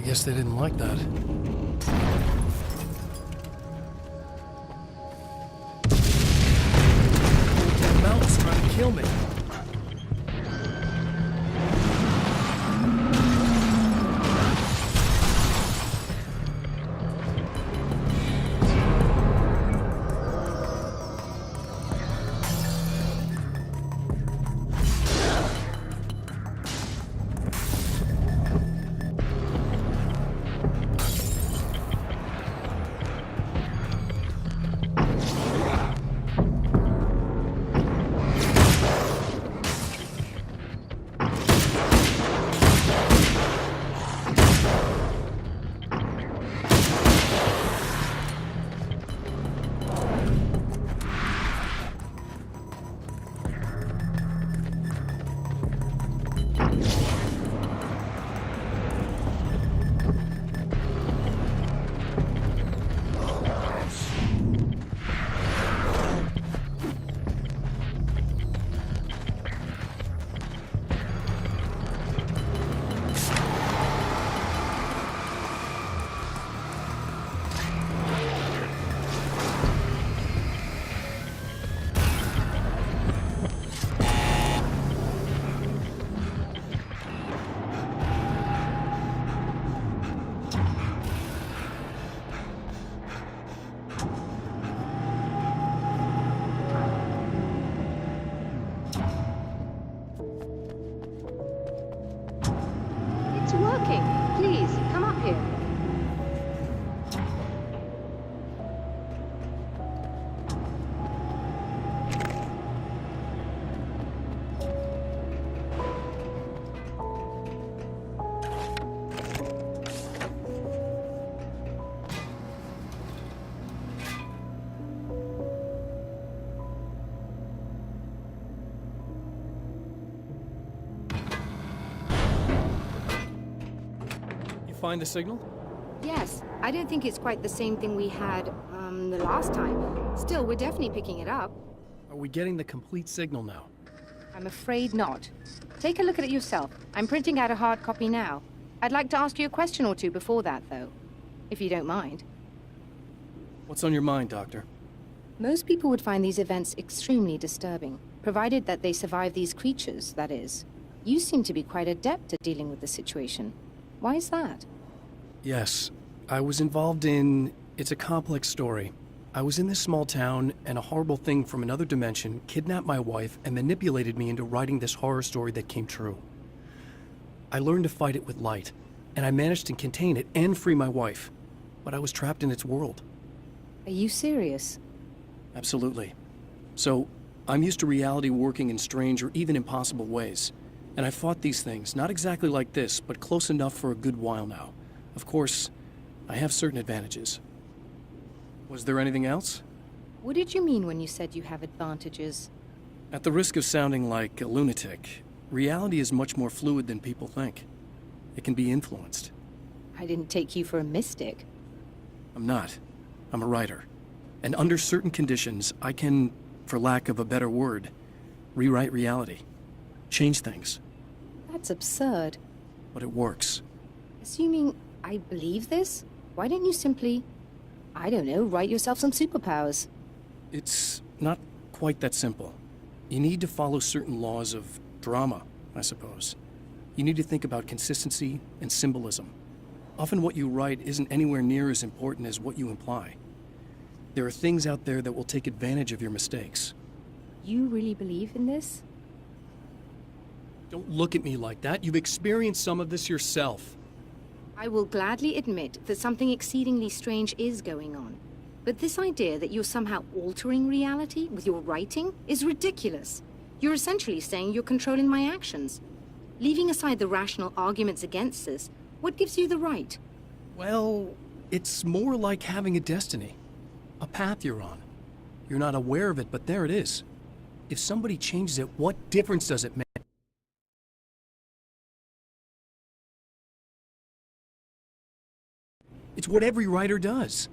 Guess they didn't like that. The mountain's trying to kill me. It's working. Please, come up here. Find the signal? Yes, I don't think it's quite the same thing we had, the last time. Still, we're definitely picking it up. Are we getting the complete signal now? I'm afraid not. Take a look at it yourself. I'm printing out a hard copy now. I'd like to ask you a question or two before that, though. If you don't mind. What's on your mind, Doctor? Most people would find these events extremely disturbing, provided that they survive these creatures, that is. You seem to be quite adept at dealing with the situation. Why is that? Yes, I was involved in... It's a complex story. I was in this small town, and a horrible thing from another dimension kidnapped my wife and manipulated me into writing this horror story that came true. I learned to fight it with light, and I managed to contain it and free my wife. But I was trapped in its world. Are you serious? Absolutely. So, I'm used to reality working in strange or even impossible ways. And I've fought these things, not exactly like this, but close enough for a good while now. Of course, I have certain advantages. Was there anything else? What did you mean when you said you have advantages? At the risk of sounding like a lunatic, reality is much more fluid than people think. It can be influenced. I didn't take you for a mystic. I'm not. I'm a writer. And under certain conditions, I can, for lack of a better word, rewrite reality. Change things. That's absurd. But it works. Assuming I believe this, why don't you simply, I don't know, write yourself some superpowers? It's not quite that simple. You need to follow certain laws of drama, I suppose. You need to think about consistency and symbolism. Often what you write isn't anywhere near as important as what you imply. There are things out there that will take advantage of your mistakes. You really believe in this? Don't look at me like that. You've experienced some of this yourself. I will gladly admit that something exceedingly strange is going on. But this idea that you're somehow altering reality with your writing is ridiculous. You're essentially saying you're controlling my actions. Leaving aside the rational arguments against this, what gives you the right? Well, it's more like having a destiny. A path you're on. You're not aware of it, but there it is. If somebody changes it, what difference does it make? It's what every writer does.